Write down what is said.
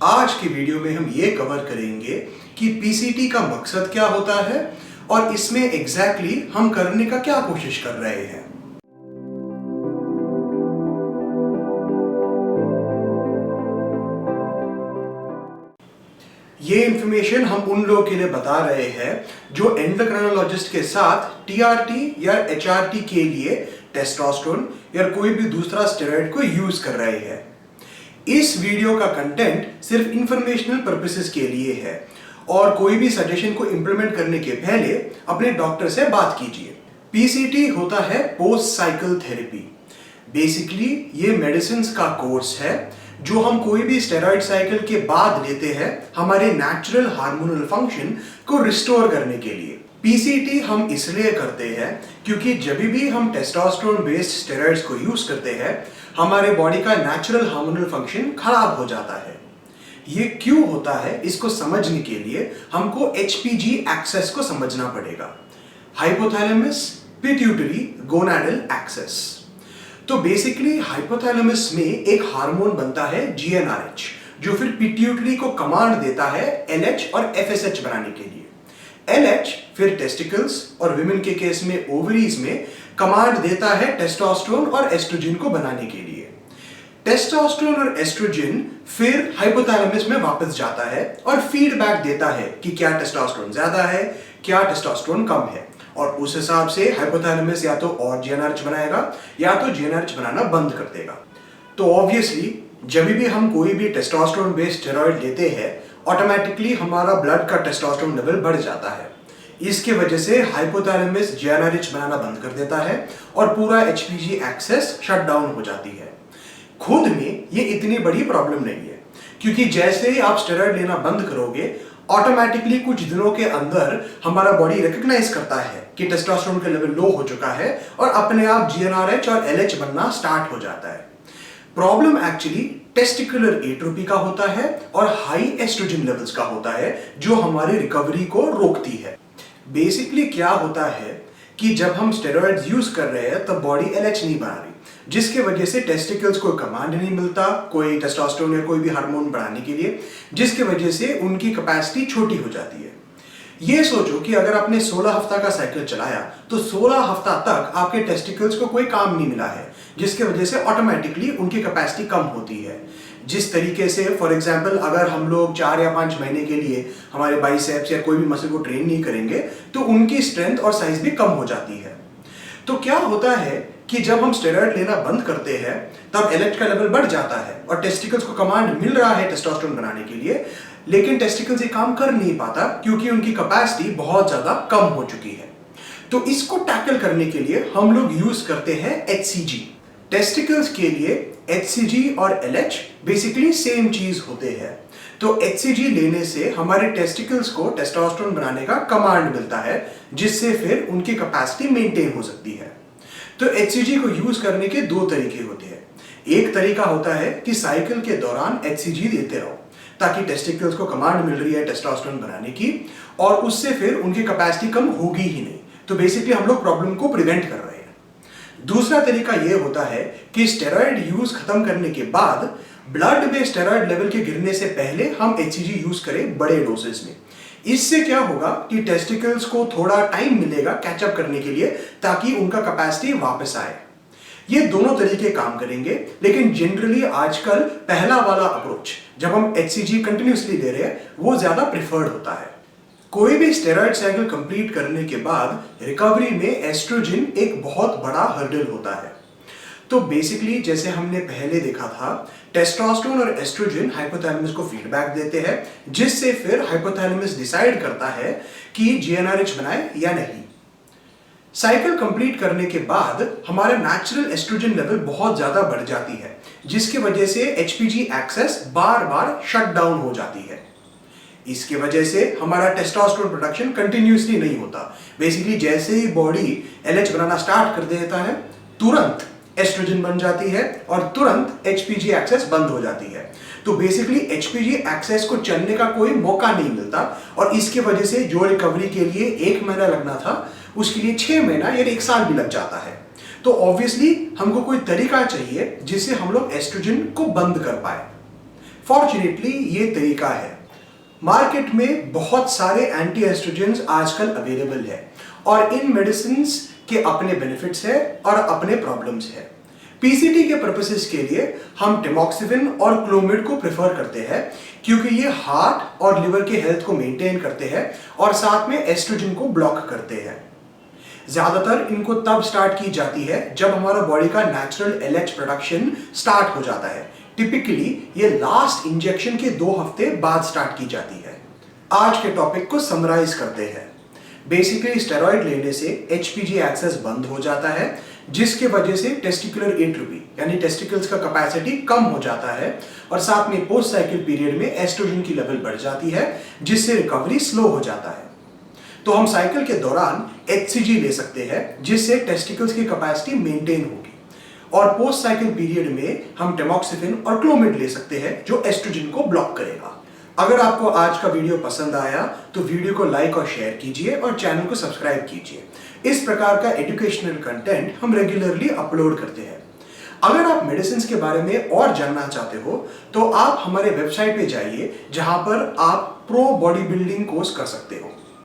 आज की वीडियो में हम ये कवर करेंगे कि पीसीटी का मकसद क्या होता है और इसमें एग्जैक्टली हम करने का क्या कोशिश कर रहे हैं। ये इंफॉर्मेशन हम उन लोगों के लिए बता रहे हैं जो एंडोक्राइनोलॉजिस्ट के साथ टीआरटी या एचआरटी के लिए टेस्टोस्टेरोन या कोई भी दूसरा स्टेरॉइड को यूज कर रहे हैं। इस वीडियो का कंटेंट सिर्फ इंफॉर्मेशनल पर्पसेस के लिए है और कोई भी सजेशन को इंप्लीमेंट करने के पहले अपने डॉक्टर से बात कीजिए। पीसीटी होता है पोस्ट साइकिल थेरेपी। बेसिकली ये मेडिसिन का कोर्स है जो हम कोई भी स्टेरॉइड साइकिल के बाद लेते हैं हमारे नेचुरल हार्मोनल फंक्शन को रिस्टोर करने के लिए। पीसीटी हम इसलिए करते हैं क्योंकि जब भी हम टेस्टोस्टेरोन बेस्ड स्टेरॉइड्स को यूज करते हैं हमारे बॉडी का नेचुरल हार्मोनल फंक्शन खराब हो जाता है। ये क्यों होता है इसको समझने के लिए हमको एचपीजी एक्सेस को समझना पड़ेगा। Hypothalamus pituitary gonadal axis. तो बेसिकली हाइपोथैलेमस में एक हार्मोन बनता है जीएनआरएच जो फिर पिट्यूटरी को कमांड देता है एलएच और एफएसएच बनाने के लिए। एलएच फिर टेस्टिकल्स और विमेन के केस में ओवरीज में कमांड देता है टेस्टोस्टेरोन और एस्ट्रोजन को बनाने के लिए। टेस्टोस्टेरोन और एस्ट्रोजन फिर हाइपोथैलेमस में वापस जाता है और फीडबैक देता है कि क्या टेस्टोस्टेरोन ज्यादा है, क्या टेस्टोस्टेरोन कम है, और उस हिसाब से हाइपोथैलेमस या तो और जीएनआरएच बनाएगा या तो जीएनआरएच बनाना बंद कर देगा। तो ऑब्वियसली जब भी हम कोई भी टेस्टोस्टेरोन बेस्ड स्टेरॉइड लेते हैं ऑटोमेटिकली हमारा ब्लड का टेस्टोस्टेरोन लेवल बढ़ जाता है। इसके वजह से हाइपोथैलेमस जीएनआरएच बनाना बंद कर देता है और पूरा एचपीजी एक्सेस शट डाउन हो जाती है। खुद में ये इतनी बड़ी प्रॉब्लम नहीं है क्योंकि जैसे ही आप स्टेरॉइड लेना बंद करोगे ऑटोमेटिकली कुछ दिनों के अंदर हमारा बॉडी रिकॉग्नाइज करता है कि टेस्टोस्टेरोन का लेवल लो हो चुका है और अपने आप जीएनआरएच और एलएच बनना स्टार्ट हो जाता है। प्रॉब्लम एक्चुअली टेस्टिकुलर एट्रोपी का होता है और हाई एस्ट्रोजन लेवल्स का होता है जो हमारी रिकवरी को रोकती है। बेसिकली क्या होता है कि जब हम स्टेरॉइड्स यूज कर रहे हैं तब बॉडी एलएच नहीं बना रही जिसके वजह से टेस्टिकल्स को कमांड नहीं मिलता कोई टेस्टोस्टेरोन या कोई भी हार्मोन बढ़ाने के लिए, जिसके वजह से उनकी कैपेसिटी छोटी हो जाती है। ये सोचो कि अगर आपने 16 हफ्ता का साइकिल चलाया तो 16 हफ्ता तक आपके टेस्टिकल्स को कोई काम नहीं मिला है जिसके वजह से ऑटोमेटिकली उनकी कैपेसिटी कम होती है। जिस तरीके से फॉर एग्जांपल अगर हम लोग 4 या 5 महीने के लिए हमारे बाइसेप्स या कोई भी मसल को ट्रेन नहीं करेंगे तो उनकी स्ट्रेंथ और साइज भी कम हो जाती है। तो क्या होता है कि जब हम स्टेरॉइड लेना बंद करते हैं तब एलएच का लेवल बढ़ जाता है और टेस्टिकल्स को कमांड मिल रहा है टेस्टोस्टेरोन बनाने के लिए, लेकिन टेस्टिकल्स ये काम कर नहीं पाता क्योंकि उनकी कैपेसिटी बहुत ज्यादा कम हो चुकी है। तो इसको टैकल करने के लिए हम लोग यूज करते हैं एचसीजी। टेस्टिकल्स के लिए एचसीजी और एलएच बेसिकली सेम चीज होते हैं। तो एचसीजी लेने से हमारे टेस्टिकल्स को टेस्टोस्टेरोन बनाने का कमांड मिलता है जिससे फिर उनकी कैपेसिटी मेंटेन हो सकती है। तो एचसीजी को यूज करने के 2 तरीके होते हैं। एक तरीका होता है कि साइकिल के दौरान एचसीजी देते रहो ताकि टेस्टिकल्स को कमांड मिल रही है टेस्टोस्टेरोन बनाने की और उससे फिर उनकी कैपेसिटी कम होगी ही नहीं। तो बेसिकली हम लोग प्रॉब्लम को प्रिवेंट कर रहे हैं। दूसरा तरीका यह होता है कि स्टेरॉइड यूज खत्म करने के बाद ब्लड में स्टेरॉइड लेवल के गिरने से पहले हम एचसीजी यूज करें बड़े डोसेस में। इससे क्या होगा कि टेस्टिकल्स को थोड़ा टाइम मिलेगा कैचअप करने के लिए ताकि उनका कैपेसिटी वापस आए। ये दोनों तरीके काम करेंगे, लेकिन जनरली आजकल पहला वाला अप्रोच जब हम एचसीजी कंटिन्यूसली ले रहे हैं वो ज्यादा प्रिफर्ड होता है। कोई भी स्टेरॉइड साइकिल कंप्लीट करने के बाद रिकवरी में एस्ट्रोजन एक बहुत बड़ा हर्डल होता है। तो बेसिकली जैसे हमने पहले देखा था टेस्टोस्टेरोन और एस्ट्रोजन हाइपोथैलेमस को फीडबैक देते हैं जिससे फिर हाइपोथैलेमस डिसाइड करता है कि जीएनआरएच बनाए या नहीं। साइकिल कंप्लीट करने के बाद हमारा नेचुरल एस्ट्रोजन लेवल बहुत ज्यादा बढ़ जाती है जिसकी वजह से एचपीजी एक्सेस बार बार शट डाउन हो जाती है। इसके वजह से हमारा टेस्टोस्टेरोन प्रोडक्शन कंटिन्यूसली नहीं होता। बेसिकली जैसे ही बॉडी एलएच बनाना स्टार्ट कर देता है तुरंत एस्ट्रोजन बन जाती है और तुरंत एचपीजी एक्सेस बंद हो जाती है। तो बेसिकली एचपीजी एक्सेस को चलने का कोई मौका नहीं मिलता और इसके वजह से जो रिकवरी के लिए 1 महीना लगना था उसके लिए 6 महीना या 1 साल भी लग जाता है। तो ऑब्वियसली हमको कोई तरीका चाहिए जिससे हम लोग एस्ट्रोजन को बंद कर पाए। फॉर्चुनेटली ये तरीका है। मार्केट में बहुत सारे एंटी एस्ट्रोजेंस आजकल अवेलेबल है और इन मेडिसिन के अपने बेनिफिट्स है और अपने प्रॉब्लम्स है। पीसीटी के पर्पसेस के लिए हम टेमोक्सिफिन और क्लोमिड को प्रेफर करते हैं क्योंकि ये हार्ट और लिवर के हेल्थ को मेंटेन करते हैं और साथ में एस्ट्रोजन को ब्लॉक करते हैं। ज्यादातर इनको तब स्टार्ट की जाती है जब हमारा बॉडी का नेचुरल एलएच प्रोडक्शन स्टार्ट हो जाता है। टिपिकली ये लास्ट इंजेक्शन के 2 हफ्ते बाद स्टार्ट की जाती है। आज के टॉपिक को समराइज करते हैं। बेसिकली स्टेरॉइड लेने से एचपीजी एक्सेस बंद हो जाता है जिसके वजह से टेस्टिकुलर एट्रोफी यानी टेस्टिकल्स का कैपेसिटी कम हो जाता है और साथ में पोस्ट साइकिल पीरियड में एस्ट्रोजन की लेवल बढ़ जाती है जिससे रिकवरी स्लो हो जाता है। तो हम साइकिल के दौरान एचसीजी ले सकते हैं जिससे टेस्टिकल्स की कैपेसिटी मेंटेन होगी और पोस्ट साइकिल पीरियड में हम टेमोक्सिफिन और क्लोमिड ले सकते हैं जो एस्ट्रोजन को ब्लॉक करेगा। अगर आपको आज का वीडियो पसंद आया तो वीडियो को लाइक और शेयर कीजिए और चैनल को सब्सक्राइब कीजिए। इस प्रकार का एजुकेशनल कंटेंट हम रेगुलरली अपलोड करते हैं। अगर आप मेडिसिन के बारे में और जानना चाहते हो तो आप हमारे वेबसाइट पे जाइए जहां पर आप प्रो बॉडी बिल्डिंग कोर्स कर सकते हो।